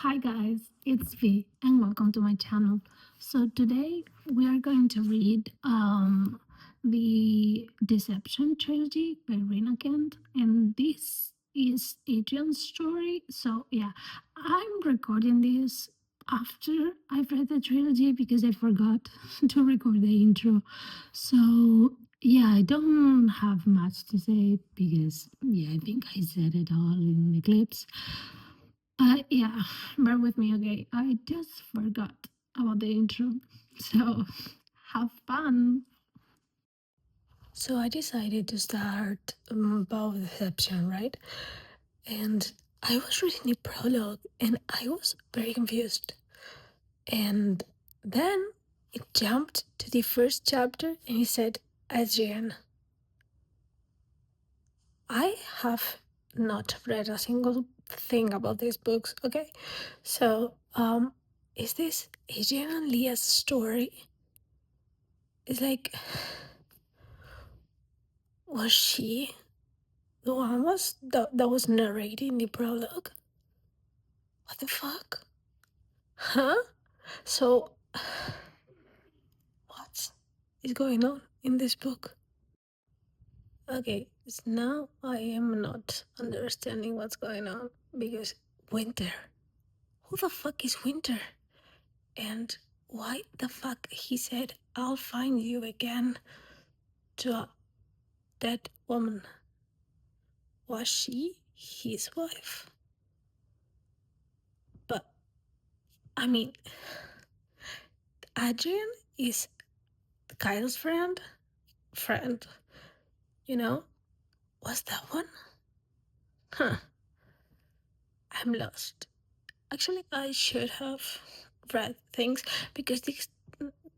Hi guys, it's V and welcome to my channel. So today we are going to read the Deception Trilogy by Rina and this is Adrian's story. So yeah, I'm recording this after I've read the trilogy because I forgot to record the intro. So yeah, I don't have much to say because yeah, I think I said it all in the clips. Yeah, bear with me, okay? I just forgot about the intro. So, have fun. So, I decided to start about Deception, right? And I was reading the prologue and I was very confused. And then it jumped to the first chapter and it said, Adrian. I have not read a single thing about these books, okay? So, is this Adrian and Leah's story? It's like, was she the one that was narrating the prologue? What the fuck? Huh? So, what is going on in this book? Okay, so now I am not understanding what's going on because Winter. Who the fuck is Winter? And why the fuck he said, I'll find you again to a dead woman? Was she his wife? But, I mean, Adrian is Kyle's friend? Friend, you know? Was that one? Huh, I'm lost. Actually, I should have read things because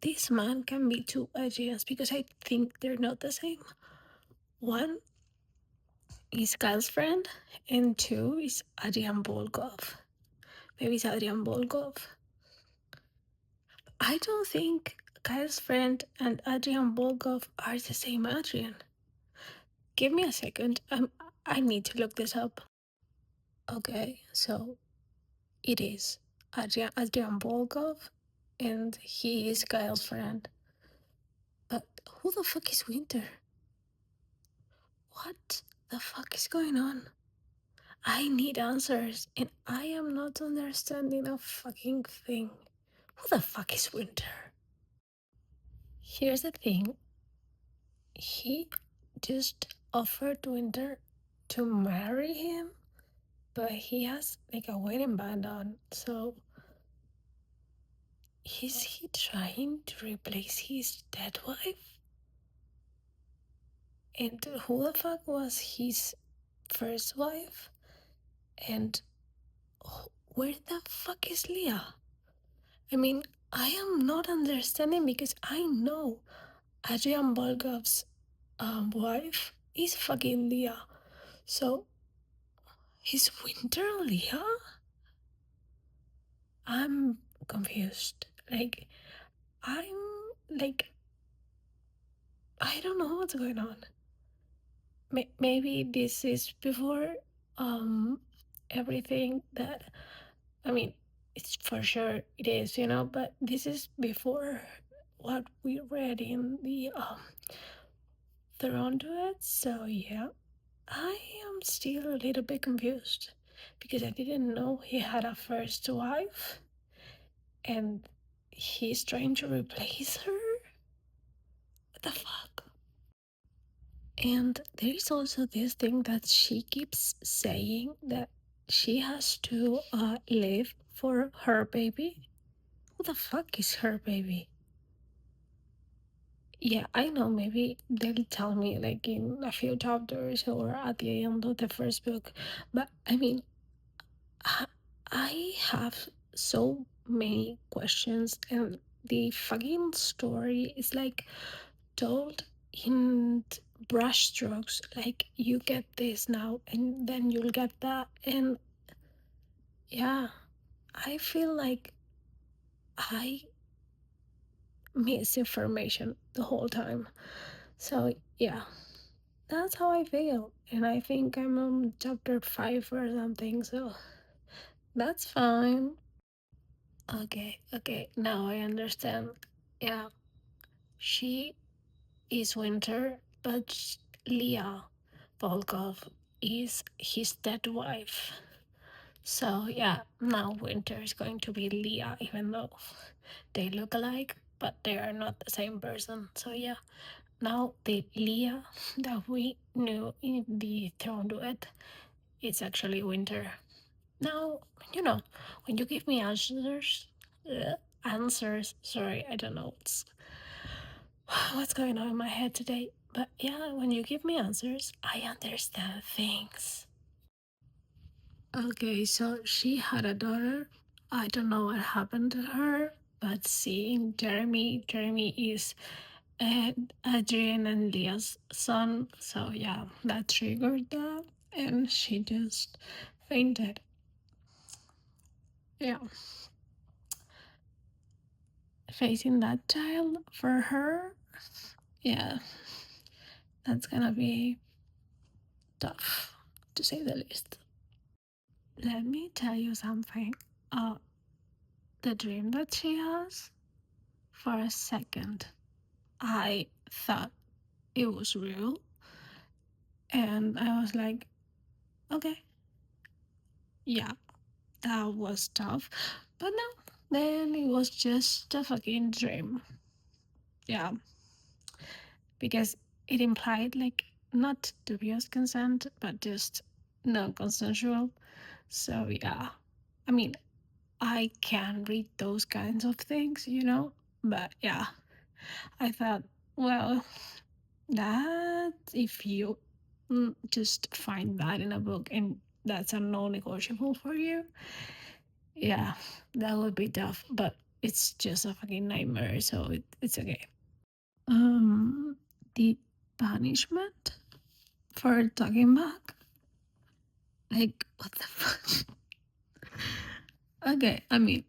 this man can be two Adrians because I think they're not the same. One is Kyle's friend, and two is Adrian Volkov. Maybe it's Adrian Volkov. I don't think Kyle's friend and Adrian Volkov are the same Adrian. Give me a second. I need to look this up. Okay, so it is Adrian Volkov, and he is Kyle's friend. But who the fuck is Winter? What the fuck is going on? I need answers, and I am not understanding a fucking thing. Who the fuck is Winter? Here's the thing. He just offered Winter to marry him, but he has like a wedding band on, so is he trying to replace his dead wife? And who the fuck was his first wife? And where the fuck is Leah? I mean, I am not understanding because I know Adrian Volkov's wife is fucking Leah. So, is Winter Leah? I'm confused. Like, I'm like, I don't know what's going on. Maybe this is before everything that, I mean, it's for sure it is, but this is before what we read in the Thrown Duet. So yeah, I am still a little bit confused because I didn't know he had a first wife and he's trying to replace her. What the fuck? And there is also this thing that she keeps saying that she has to live for her baby. Who the fuck is her baby? Yeah, I know, maybe they'll tell me like in a few chapters or at the end of the first book, but I mean, I have so many questions, and the fucking story is like told in brushstrokes. Like, you get this now, and then you'll get that, and yeah, I feel like I miss information the whole time. So yeah, that's how I feel, and I think I'm on chapter 5 or something. So That's fine. Okay, okay, now I understand. Yeah, she is Winter, but Leah Volkov is his dead wife. So yeah, now Winter is going to be Leah, even though they look alike, but they are not the same person. So yeah, now the Leah that we knew in the Throne duet is actually Winter. Now, when you give me answers. Sorry, I don't know what's going on in my head today. But yeah, when you give me answers, I understand things. Okay, so she had a daughter. I don't know what happened to her, but seeing Jeremy is Adrian and Leah's son. So yeah, that triggered that, and she just fainted. Yeah, facing that child for her, yeah, that's gonna be tough, to say the least. Let me tell you something. Uh, the dream that she has, for a second, I thought it was real, and I was like, okay, yeah, that was tough. But no, then it was just a fucking dream. Yeah, because it implied like not dubious consent, but just non consensual. So yeah, I mean, I can read those kinds of things. But yeah, I thought, well, that if you just find that in a book and that's a non-negotiable for you, yeah, that would be tough. But it's just a fucking nightmare, so it's okay. Um, the punishment for talking back, like what the fuck? Okay, I mean,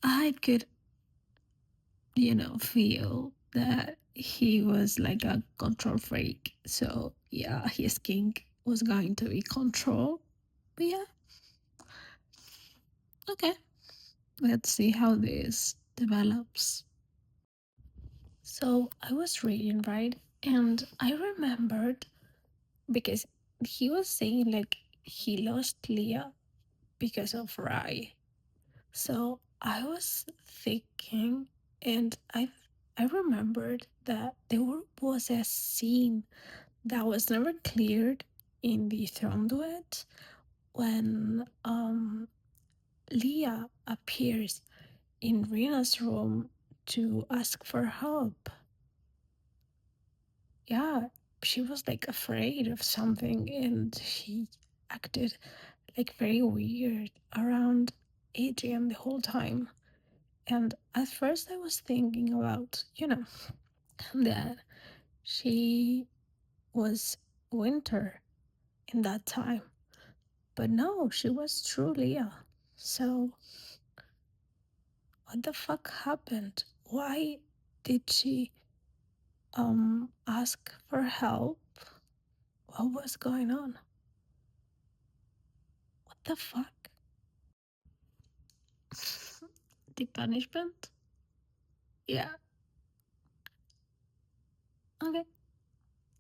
I could feel that he was like a control freak. So yeah, his kink was going to be control. But yeah, okay. Let's see how this develops. So I was reading, right? And I remembered because he was saying like he lost Leah because of Rai. So I was thinking, and I remembered that was a scene that was never cleared in the Throne duet when Leah appears in Rina's room to ask for help. Yeah, she was like afraid of something and she acted like very weird around Adrian the whole time. And at first I was thinking about, that she was Winter in that time. But no, she was true Leah. So, what the fuck happened? Why did she ask for help? What was going on? What the fuck? The punishment? Yeah, okay.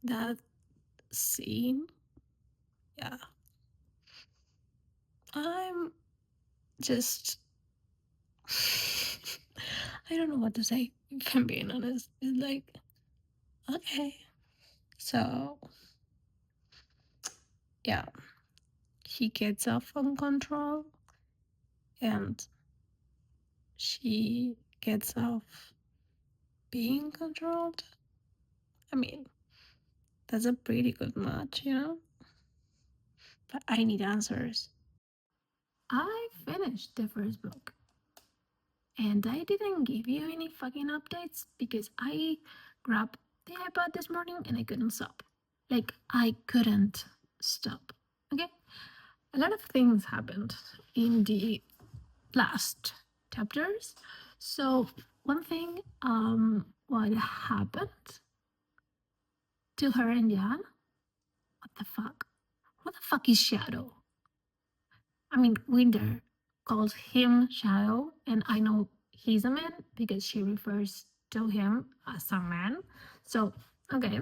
That scene? Yeah. I'm just. I don't know what to say, if I'm being honest. It's like, okay. So, yeah, he gets off on control and she gets off being controlled. I mean, that's a pretty good match. But I need answers. I finished the first book and I didn't give you any fucking updates because I grabbed the iPad this morning and I couldn't stop. Like, I couldn't stop. Okay? A lot of things happened in the last chapters. So, one thing, what happened to her and Jan? What the fuck? What the fuck is Shadow? I mean, Winter. calls him Shadow, and I know he's a man because she refers to him as a man. So, okay.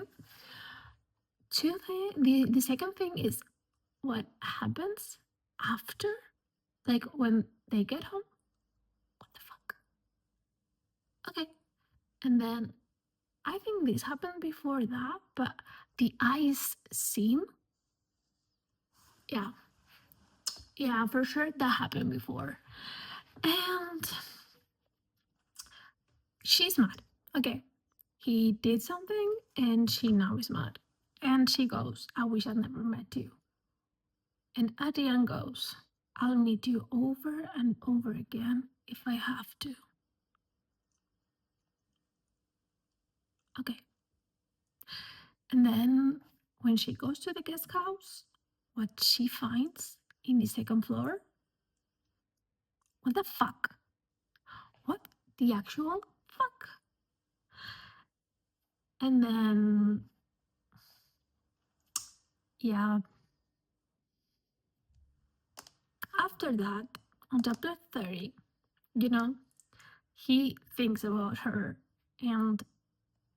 The second thing is what happens after, like when they get home. What the fuck? Okay. And then I think this happened before that, but the ice scene, yeah, yeah, for sure that happened before. And she's mad. Okay. He did something and she now is mad. And she goes, I wish I'd never met you. And at the end goes, I'll meet you over and over again if I have to. Okay. And then when she goes to the guest house, what she finds in the second floor, what the fuck? What the actual fuck? And then, yeah, after that, on chapter 30, you know, he thinks about her and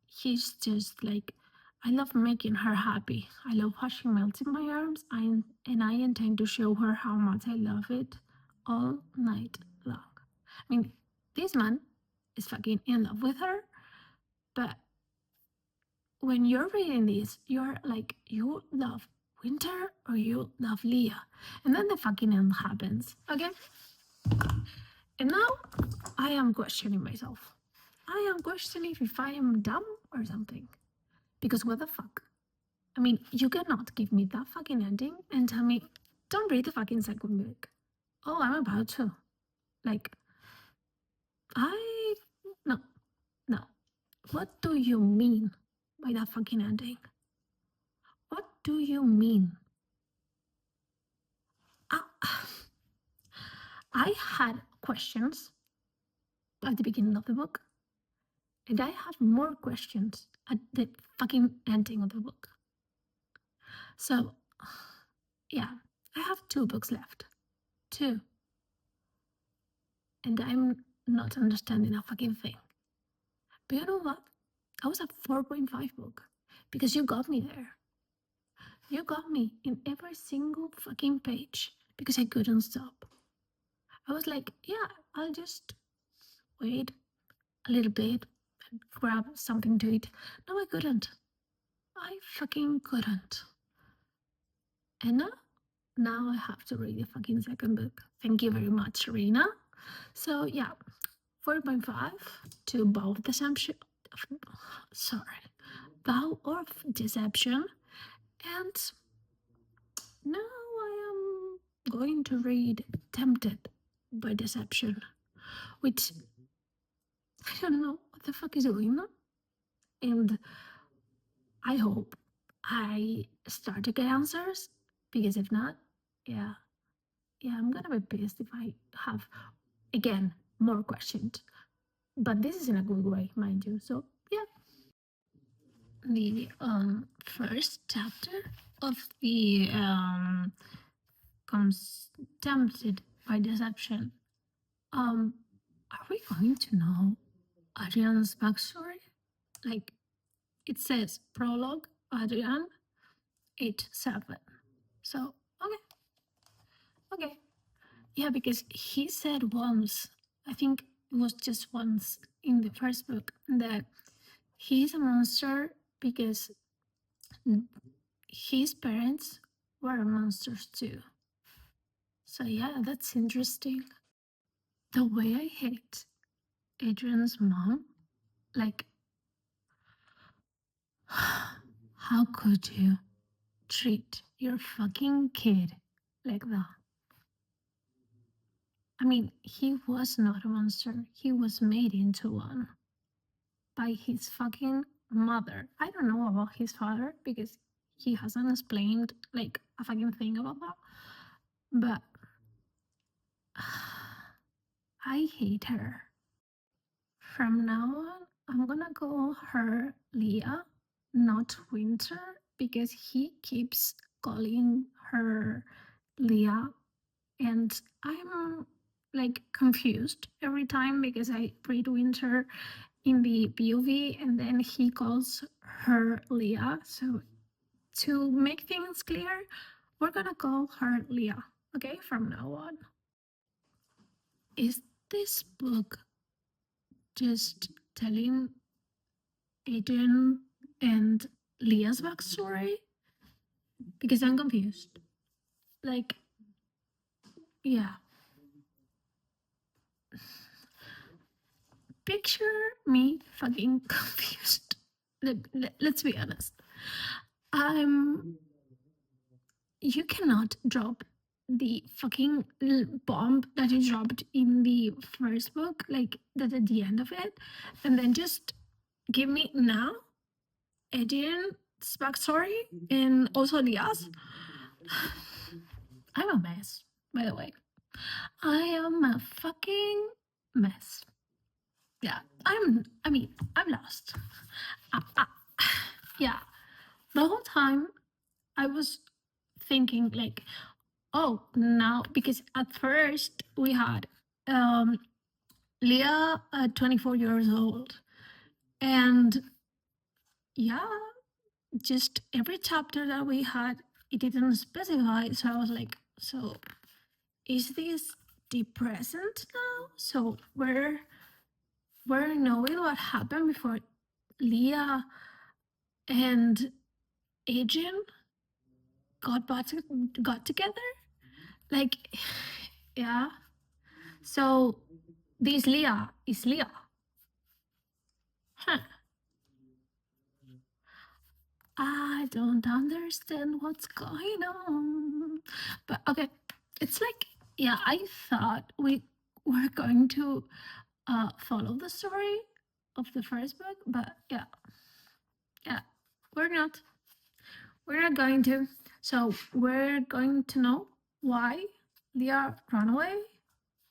he's just like, I love making her happy. I love how she melts in my arms, and I intend to show her how much I love it all night long. I mean, this man is fucking in love with her, but when you're reading this, you're like, you love Winter or you love Leah. And then the fucking end happens, okay? And now I am questioning myself. I am questioning if I am dumb or something. Because what the fuck? I mean, you cannot give me that fucking ending and tell me, don't read the fucking second book. Oh, I'm about to. Like, I. No, no. What do you mean by that fucking ending? What do you mean? I had questions at the beginning of the book, and I have more questions at the fucking ending of the book. So, yeah, I have 2 books left. 2. And I'm not understanding a fucking thing. But you know what? I was a 4.5 book because you got me there. You got me in every single fucking page because I couldn't stop. I was like, yeah, I'll just wait a little bit and grab something to eat. No, I couldn't. I fucking couldn't. And now I have to read the fucking second book. Thank you very much, Rina. So yeah, 4.5 to both Deception. Sorry, Vow of Deception, and now I am going to read Tempted by Deception, which I don't know what the fuck is going on, and I hope I start to get answers because if not, yeah, I'm gonna be pissed if I have again more questions. But this is in a good way, mind you. So yeah, the first chapter of the comes tempted by deception. Are we going to know Adrian's backstory? Like it says prologue, Adrian, 8-7. So okay. Yeah, because he said once, I think it was just once in the first book, that he's a monster because his parents were monsters too. So yeah, that's interesting. The way I hate Adrian's mom, like, how could you treat your fucking kid like that? I mean, he was not a monster. He was made into one by his fucking mother. I don't know about his father because he hasn't explained like a fucking thing about that. But I hate her. From now on, I'm gonna call her Leah, not Winter, because he keeps calling her Leah, and I'm like confused every time because I read Winter in the POV and then he calls her Leah. So to make things clear, we're gonna call her Leah, okay, from now on. Is this book just telling Adrian and Leah's backstory? Because I'm confused. Like, yeah. Picture me fucking confused. Let's be honest. I'm. You cannot drop the fucking bomb that you dropped in the first book, like that at the end of it, and then just give me now Adrian's backstory and also Leah's. I'm a mess, by the way. I am a fucking mess. Yeah, I'm lost. Uh, uh, yeah, the whole time I was thinking like, oh, now because at first we had um Leah at 24 years old, and yeah, just every chapter that we had, it didn't specify. So I was like, so is this the present now? So we're knowing what happened before Leah and Adrian got together. Like, yeah. So this Leah is Leah. Huh. I don't understand what's going on. But okay, it's like, yeah, I thought we were going to follow the story of the first book, but yeah, we're not. We're not going to. So we're going to know why Leah ran away,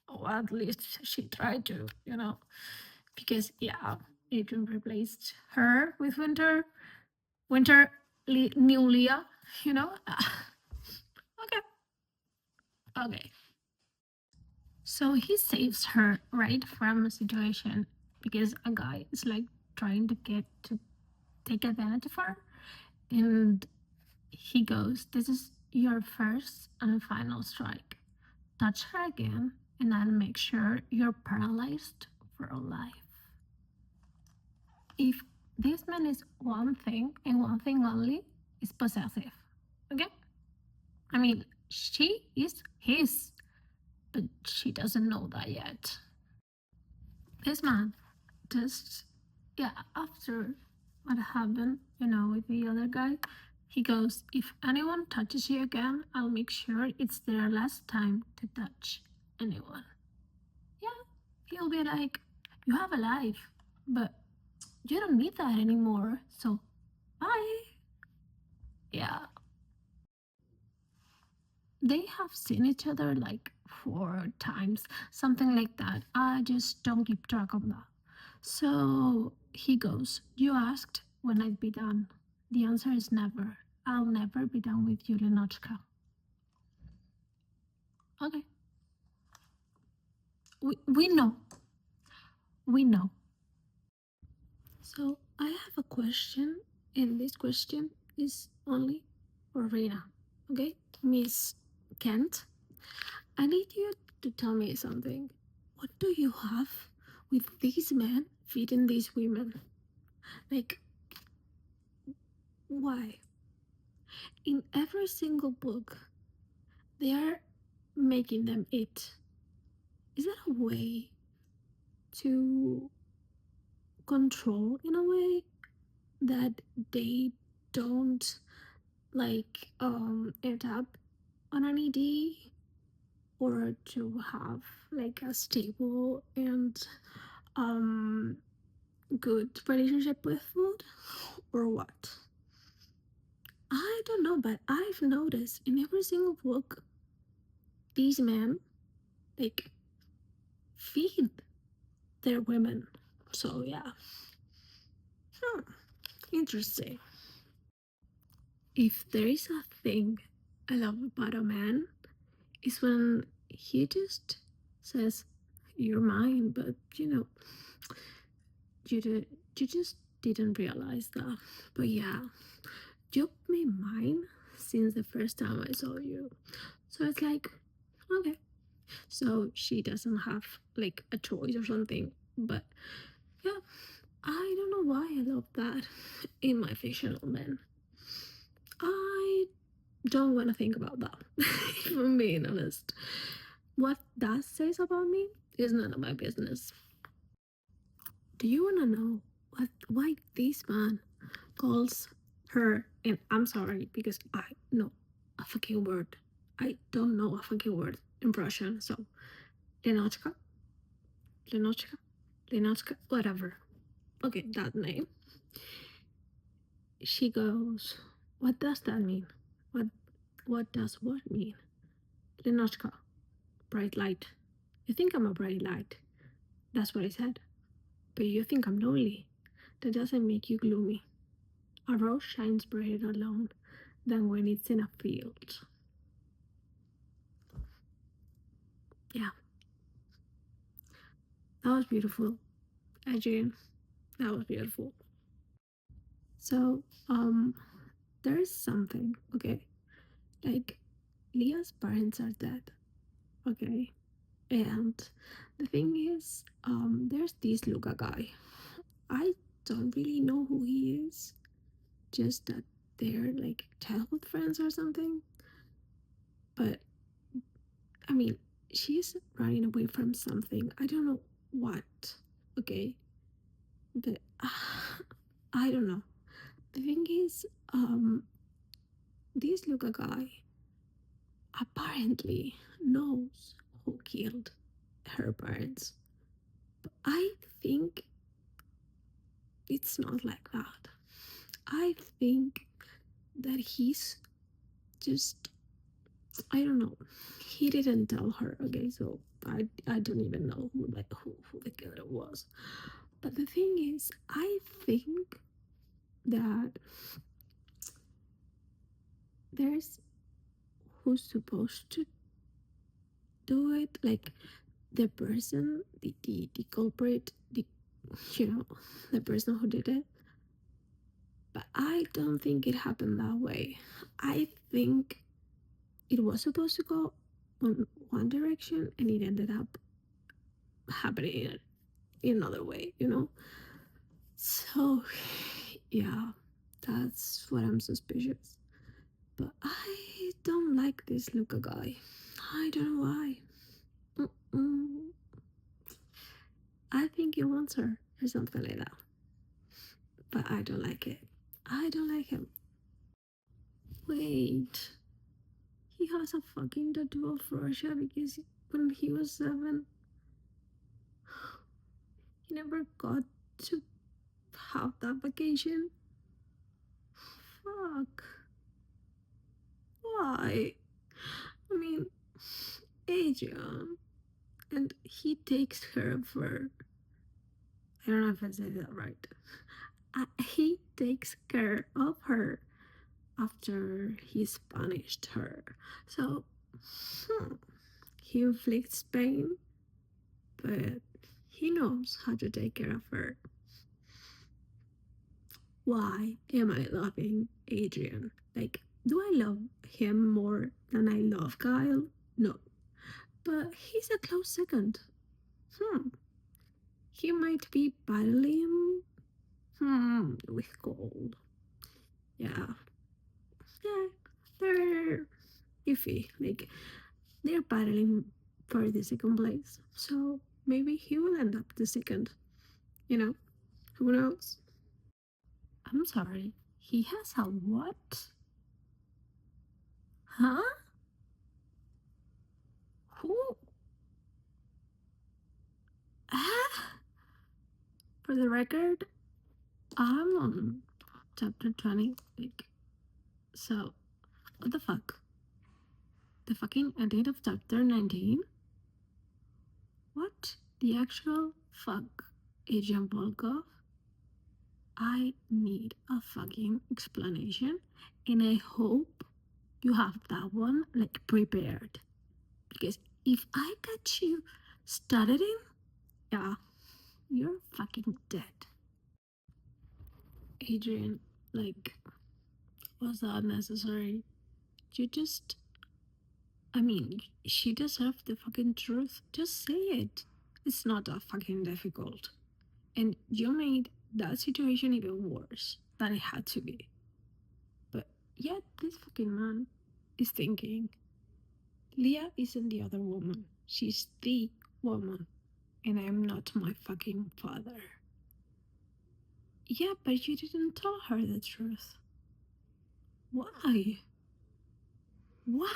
or at least she tried to, because yeah, Adrian replaced her with Winter. Winter, new Leah, you know? Okay, okay. So he saves her, right, from a situation because a guy is like trying to get to take advantage of her. And he goes, "This is your first and final strike. Touch her again, and I'll make sure you're paralyzed for life." If this man is one thing and one thing only, is possessive. Okay? I mean, she is his, but she doesn't know that yet. This man just, yeah, after what happened, with the other guy, he goes, "If anyone touches you again, I'll make sure it's their last time to touch anyone." Yeah, he'll be like, "You have a life, but you don't need that anymore, so bye." Yeah, they have seen each other like 4 times, something like that. I just don't keep track of that. So he goes, "You asked when I'd be done. The answer is never. I'll never be done with you, Lenochka." Okay. We know. We know. So I have a question, and this question is only for Rina. Okay? Miss Kent, I need you to tell me something. What do you have with these men feeding these women? Like, why? In every single book, they are making them eat. Is that a way to control, in a way, that they don't like end up on an ED, or to have like a stable and um good relationship with food, or what? I don't know, but I've noticed in every single book these men like feed their women. So yeah. Hmm, interesting. If there is a thing I love about a man, is when he just says, "You're mine," but you did, you just didn't realize that. But yeah, you've been mine since the first time I saw you. So it's like, okay. So she doesn't have like a choice or something. But yeah, I don't know why I love that in my fictional men. I don't want to think about that, if I'm being honest. What that says about me is none of my business. Do you want to know why this man calls her, and I'm sorry because I know a fucking word. I don't know a fucking word in Russian, so Lenochka, Lenochka, Lenochka, whatever. Okay, that name. She goes, what does that mean? What what does what mean? Lenochka, bright light. You think I'm a bright light. That's what I said. But you think I'm lonely. That doesn't make you gloomy. A rose shines brighter alone than when it's in a field. Yeah, that was beautiful. Adrian, that was beautiful. So, there's something, okay? Like, Leah's parents are dead, okay? And the thing is, there's this Luca guy. I don't really know who he is, just that they're like childhood friends or something. But I mean, she's running away from something. I don't know what, okay? But I don't know. The thing is, this Luca guy apparently knows who killed her parents. But I think it's not like that. I think that he's just, I don't know. He didn't tell her. Okay, so I don't even know who the killer was. But the thing is, I think that there's who's supposed to do it, like the person, the culprit, you know, the person who did it. But I don't think it happened that way. I think it was supposed to go on one direction and it ended up happening in another way, you know? So, yeah, that's what I'm suspicious. But I don't like this Luca guy. I don't know why. Mm-mm. I think he wants her or something like that. But I don't like it. I don't like him. Wait, he has a fucking tattoo of Russia because when he was 7, he never got to have that vacation. Fuck. Why? I mean, Adrian. And he takes care of her. I don't know if I said that right. He takes care of her after he's punished her. So, hmm, he inflicts pain, but he knows how to take care of her. Why am I loving Adrian? Like, do I love him more than I love Kyle? No. But he's a close second. Hmm. He might be battling with gold. Yeah. Yeah. They're iffy. Like, they're battling for the second place. So maybe he will end up the second. You know? Who knows? I'm sorry. He has a what? Huh? Who? Ah? For the record, I'm on chapter 20. Like, so, what the fuck? The fucking ending of chapter 19? What the actual fuck, Agent Volkov? I need a fucking explanation, and I hope you have that one like prepared. Because if I catch you Stuttering? Yeah, you're fucking dead. Adrian, like, was that necessary? You just, I mean, she deserved the fucking truth. Just say it. It's not that fucking difficult. And you made that situation even worse than it had to be. But yet, this fucking man is thinking, Leah isn't the other woman. She's the woman. And I'm not my fucking father. Yeah, but you didn't tell her the truth. Why? Why?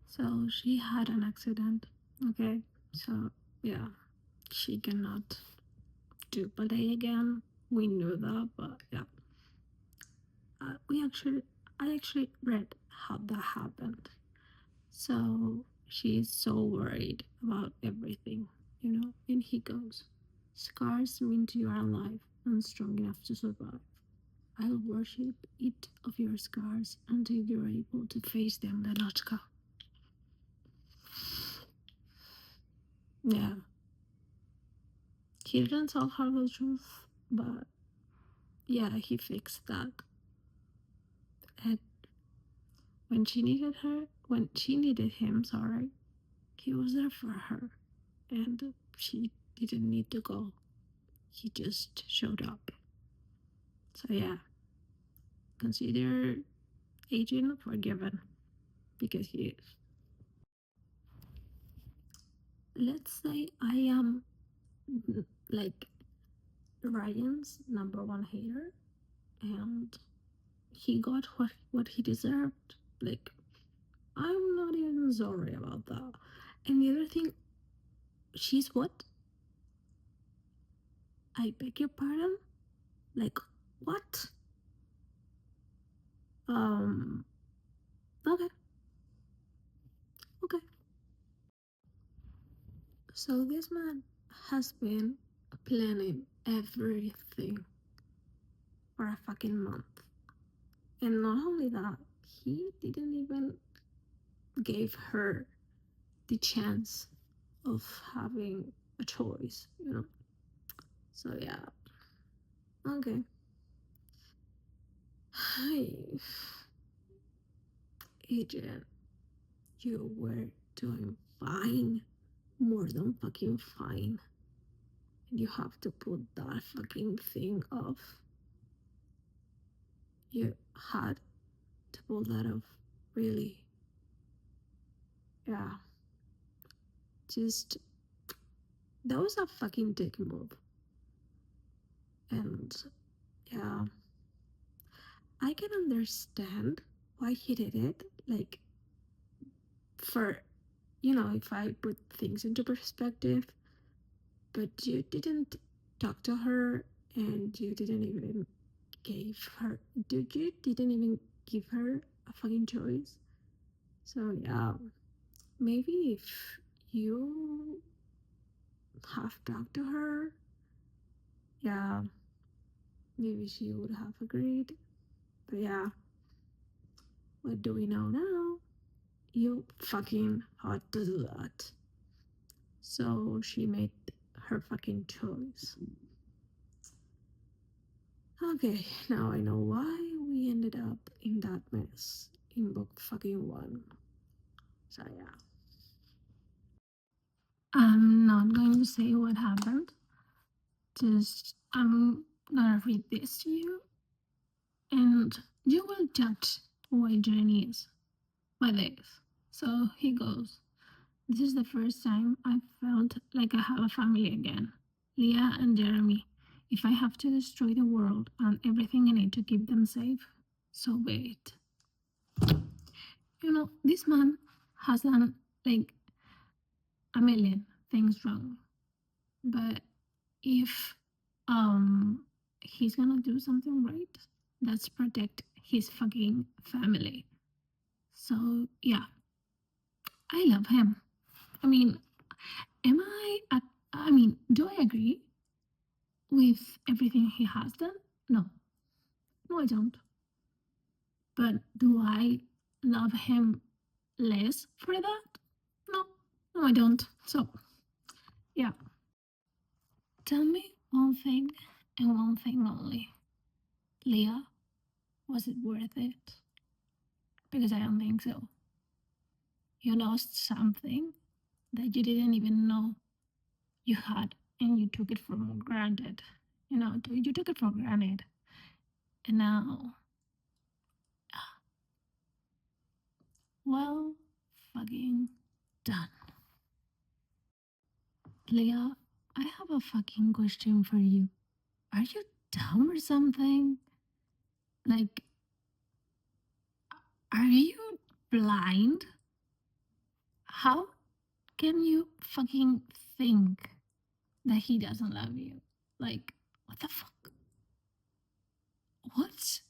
So she had an accident. Okay. So, yeah, she cannot do ballet again. We knew that, but yeah. We actually, I actually read how that happened. So she's so worried about everything, you know? And he goes, scars mean you are alive and strong enough to survive. I'll worship each of your scars until you're able to face them, Lenochka. Yeah. He didn't tell her the truth, but yeah, he fixed that. And when she needed him, sorry, he was there for her. And she didn't need to go. He just showed up. So yeah, consider Agent forgiven because he is. Let's say I am like Ryan's number one hater and he got what he deserved. Like, I'm not even sorry about that. And the other thing, she's what? I beg your pardon? Like, what? Um, okay, okay. So this man has been planning everything for a fucking month. And not only that, he didn't even give her the chance of having a choice, you know? So yeah, okay. Hi, Adrian, you were doing fine, more than fucking fine. And you have to put that fucking thing off. You had to pull that off, really. Yeah, just that was a fucking dick move. And yeah, I can understand why he did it. Like, for, you know, if I put things into perspective, but you didn't talk to her and you didn't even give her, did you didn't even give her a fucking choice. So yeah, maybe if you have talked to her, yeah, maybe she would have agreed. But yeah, what do we know now? You fucking had to do that. So she made her fucking choice. Okay, now I know why we ended up in that mess in book fucking one. So yeah. I'm not going to say what happened. Just I'm gonna read this to you, and you will judge who Adrian is by this. So he goes. This is the first time I felt like I have a family again. Leah and Jeremy. If I have to destroy the world and everything in it to keep them safe, so be it. You know, this man has done like a million things wrong. But if he's gonna do something right, that's protect his fucking family. So yeah, I love him. I mean, am I? I mean, do I agree with everything he has done? No, no, I don't. But do I love him less for that? No, no, I don't. So Yeah. Tell me one thing and one thing only. Leah, was it worth it? Because I don't think so. You lost something that you didn't even know you had, and you took it for granted. You took it for granted. And now, well, fucking done. Leah, I have a fucking question for you. Are you dumb or something? Like, are you blind? How can you fucking think that he doesn't love you? Like, what the fuck? What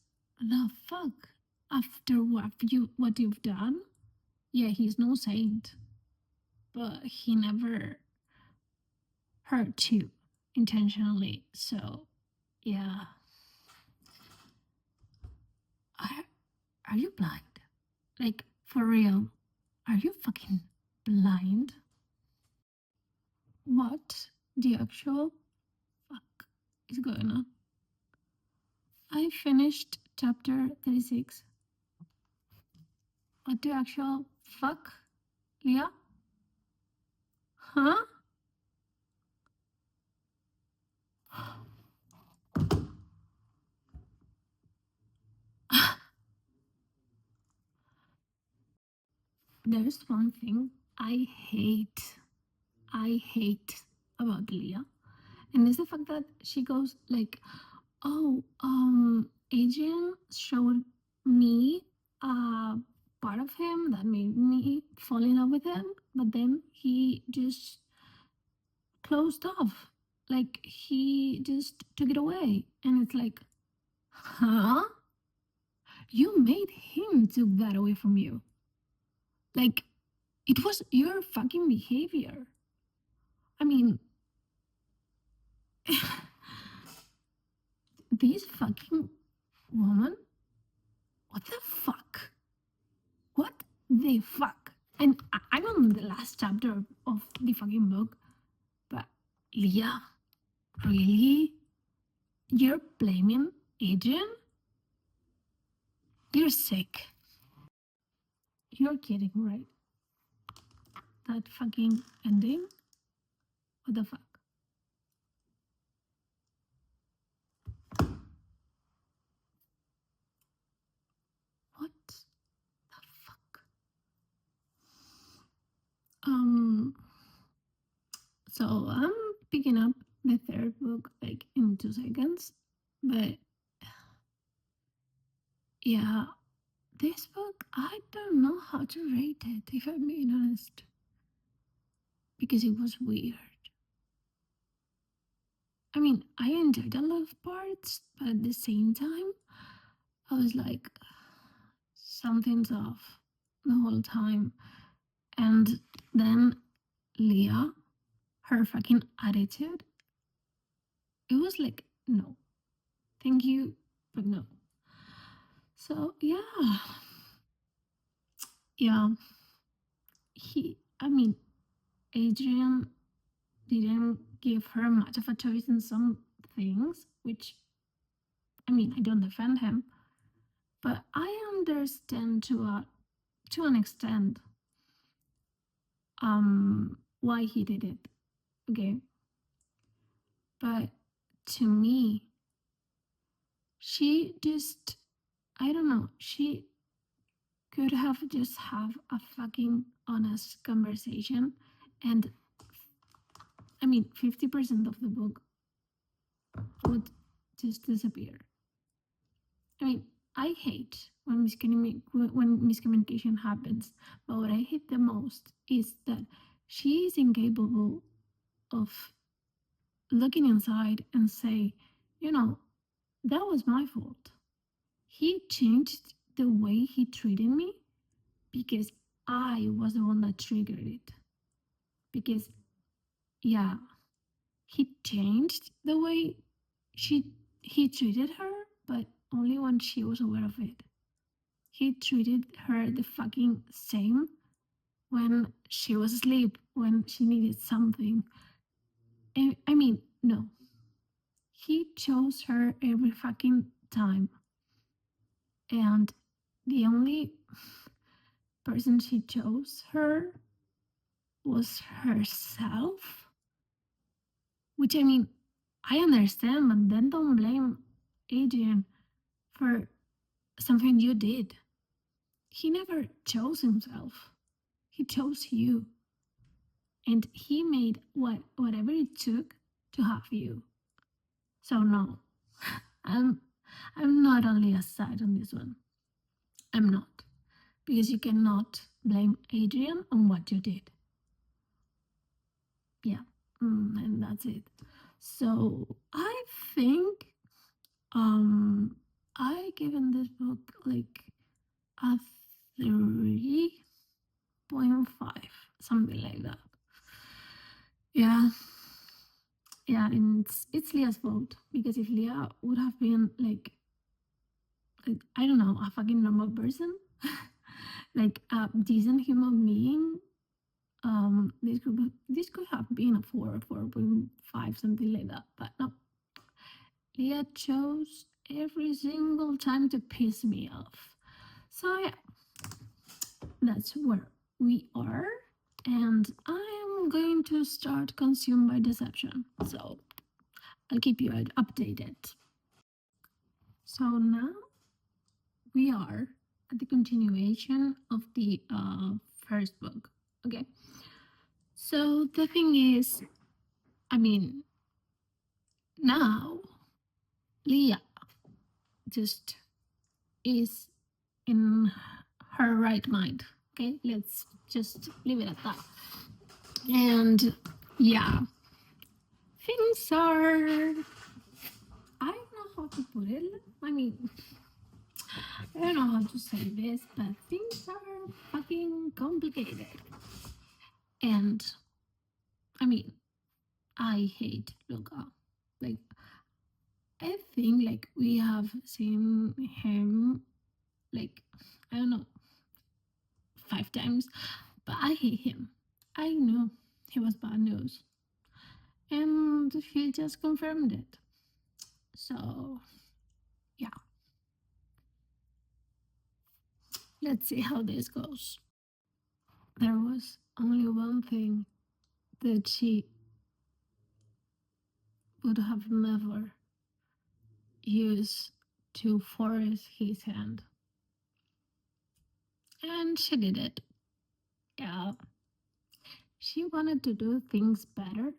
the fuck? After what you've done? Yeah, he's no saint, but he never hurt you intentionally. So, yeah. Are, are you blind? Like, for real? Are you fucking blind? What the actual fuck is going on? I finished chapter 36. What the actual fuck? Yeah? Huh? There's one thing I hate about Leah. And it's the fact that she goes like, oh, Adrian showed me a part of him that made me fall in love with him, but then he just closed off. Like he just took it away. And it's like, huh? You made him took that away from you. Like it was your fucking behavior. I mean, this fucking woman, what the fuck? What the fuck? And I'm on the last chapter of the fucking book, but Leah, really? You're blaming Adrian? You're sick. You're kidding, right? That fucking ending? What the fuck? What the fuck? Um, so I'm picking up the third book like in 2 seconds, but yeah, this book, I don't know how to rate it, if I'm being honest, because it was weird. I mean, I enjoyed a lot of parts, but at the same time, I was like, something's off the whole time. And then Leah, her fucking attitude, it was like, no, thank you, but no. So, yeah, I mean, Adrian didn't give her much of a choice in some things, which, I mean, I don't defend him, but I understand to an extent why he did it. Okay. But to me, she just, I don't know, she could have just have a fucking honest conversation, and I mean 50% of the book would just disappear. I mean, I hate when miscommunication happens, but what I hate the most is that she is incapable of looking inside and say, you know, that was my fault. He changed the way he treated me because I was the one that triggered it. Because, yeah, he changed the way she he treated her, but only when she was aware of it. He treated her the fucking same when she was asleep, when she needed something. I mean, no. He chose her every fucking time. And the only person she chose her was herself. Which I mean, I understand, but then don't blame Adrian for something you did. He never chose himself. He chose you. And he made whatever it took to have you. So no. I'm I'm not only a side on this one. I'm not. Because you cannot blame Adrian on what you did. Yeah. And that's it. So I think I given this book like a 3.5, something like that. Yeah. Yeah, and it's Leah's fault because if Leah would have been like I don't know, a fucking normal person, like a decent human being, this could have been a 4.5, something like that. But no, Leah chose every single time to piss me off. So yeah, that's where we are, and I am going to start Consumed by Deception. So I'll keep you updated. So now we are at the continuation of the first book. Okay. So the thing is, I mean, now Leah just is in her right mind. Okay, let's just leave it at that. And yeah, things are. I don't know how to put it. I mean, I don't know how to say this, but things are fucking complicated. And I mean, I hate Luca. Like, I think like we have seen him like I don't know 5 times, but I hate him. I know he was bad news, and he just confirmed it. So yeah, let's see how this goes. There was only one thing that she would have never used to force his hand, and she did it. Yeah, she wanted to do things better.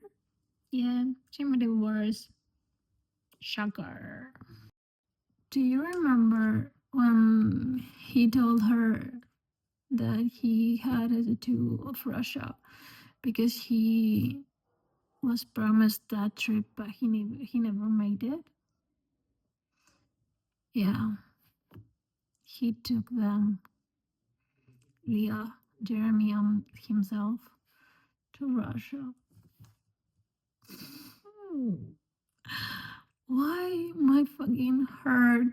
Yeah, she made it worse. Shocker. Do you remember when he told her that he had a tattoo of Russia because he was promised that trip, but he never made it? Yeah, he took them, Leah, Jeremy, and himself, to Russia. Hmm. Why my fucking heart?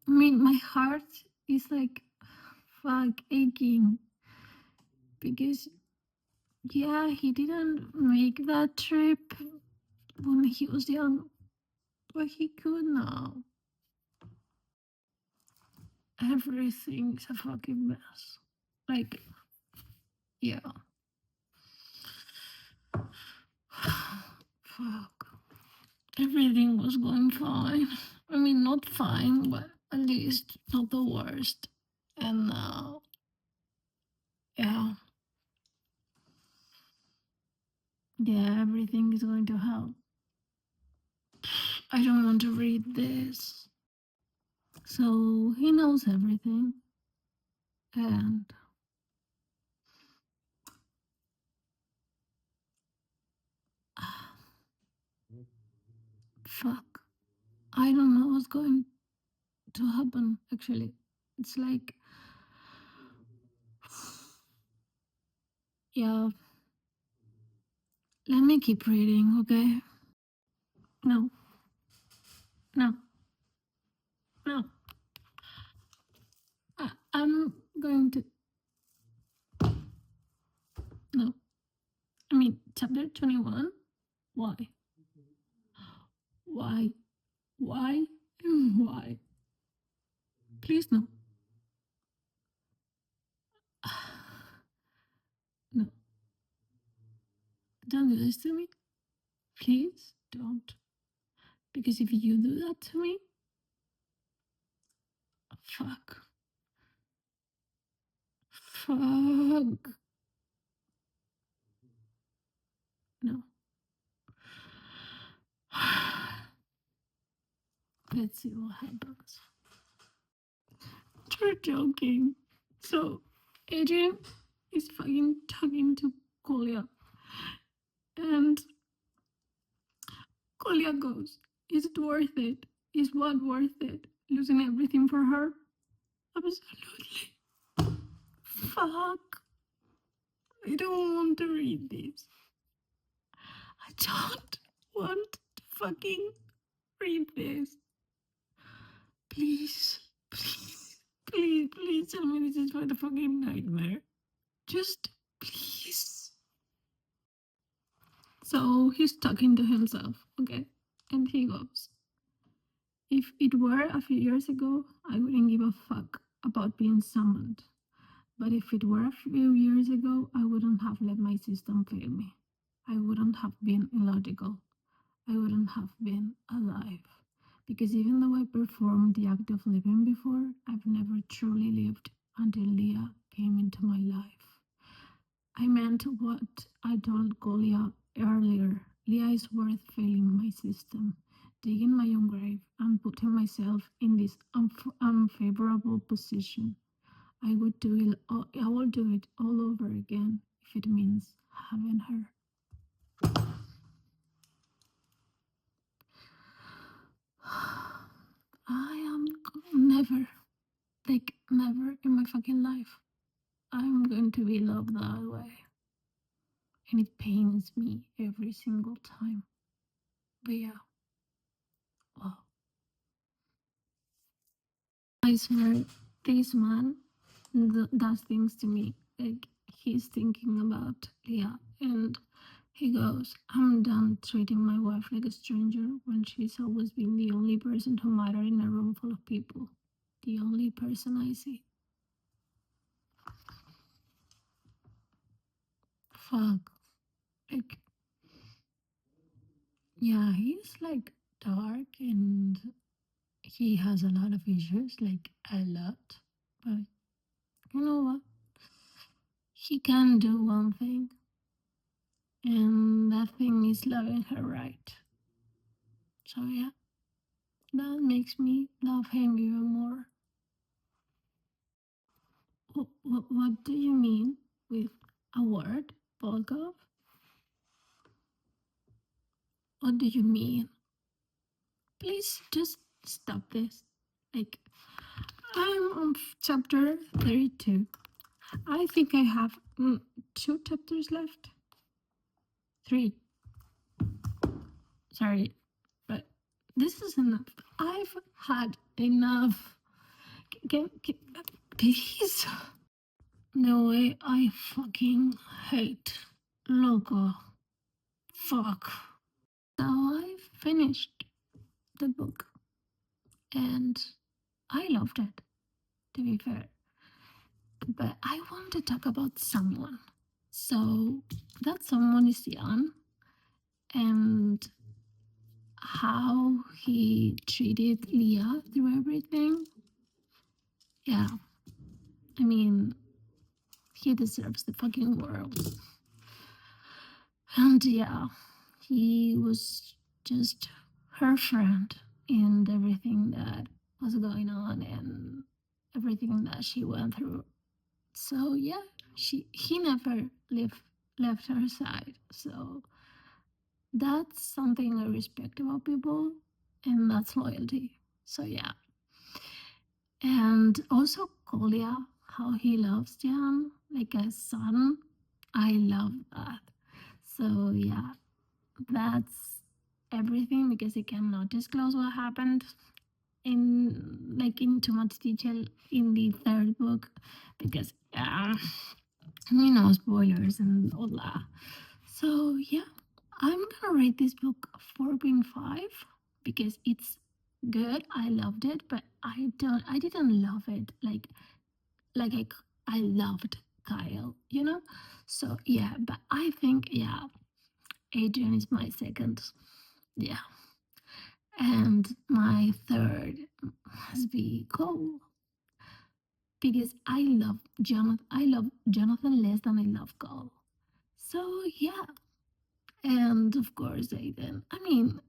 I mean, my heart is like fuck aching because yeah, he didn't make that trip when he was young, but he could now. Everything's a fucking mess. Like, yeah. Fuck. Everything was going fine. I mean, not fine, but at least not the worst. And now, yeah. Yeah, everything is going to hell. I don't want to read this. So he knows everything. And fuck. I don't know what's going to happen, actually. It's like, yeah, let me keep reading, okay? No, no, no. I'm going to. No. I mean, chapter 21. Why? Why? Why? Why? Please no. No. Don't do this to me. Please don't. Because if you do that to me, fuck. Fuck. No. Let's see what happens. You're joking. So, Adrian is fucking talking to Kolya. And Kolya goes, is it worth it? Is what worth it? Losing everything for her? Absolutely. Fuck. I don't want to read this. I don't want to fucking read this. Please, please, please, please tell me this is not a fucking nightmare. Just please. So he's talking to himself, okay? And he goes, if it were a few years ago, I wouldn't give a fuck about being summoned. But if it were a few years ago, I wouldn't have let my system fail me. I wouldn't have been illogical. I wouldn't have been alive. Because even though I performed the act of living before, I've never truly lived until Leah came into my life. I meant what I told Golia earlier. Leah is worth failing my system, digging my own grave, and putting myself in this unfavorable position. I will do it all over again if it means having her. I am never, like never in my fucking life, I'm going to be loved that way. And it pains me every single time. But yeah, wow. I swear, this man does things to me. Like, he's thinking about Leah, and he goes, I'm done treating my wife like a stranger when she's always been the only person who mattered in a room full of people. The only person I see. Fuck. Like, yeah, he's like dark and he has a lot of issues, like a lot. But you know what? He can do one thing, and that thing is loving her right. So yeah, that makes me love him even more. What do you mean with a word, Volkov? What do you mean? Please just stop this. Like, I'm on chapter 32. I think I have 2 chapters left. 3. Sorry, but this is enough. I've had enough. Can please? The way I fucking hate Loco. Fuck. So I finished the book and I loved it, to be fair. But I want to talk about someone. So that someone is Jan and how he treated Leah through everything. Yeah. I mean, he deserves the fucking world. And yeah, he was just her friend in everything that was going on and everything that she went through. So yeah, he never left her side. So that's something I respect about people, and that's loyalty. So yeah. And also Kolya, how he loves Jan like a son. I love that. So yeah, that's everything because I cannot disclose what happened in too much detail in the third book because spoilers and all that. So yeah, I'm gonna rate this book 4.5 because it's good. I loved it, but I didn't love it like I loved Kyle, you know? So yeah, but I think yeah, Adrian is my second. Yeah. And my third must be Cole because I love Jonathan less than I love Cole. So yeah, and of course Aiden. I mean,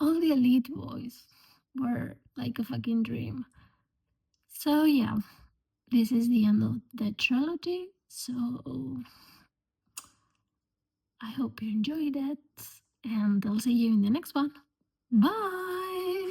all the elite boys were like a fucking dream. So yeah, this is the end of the trilogy. So I hope you enjoyed it, and I'll see you in the next one. Bye.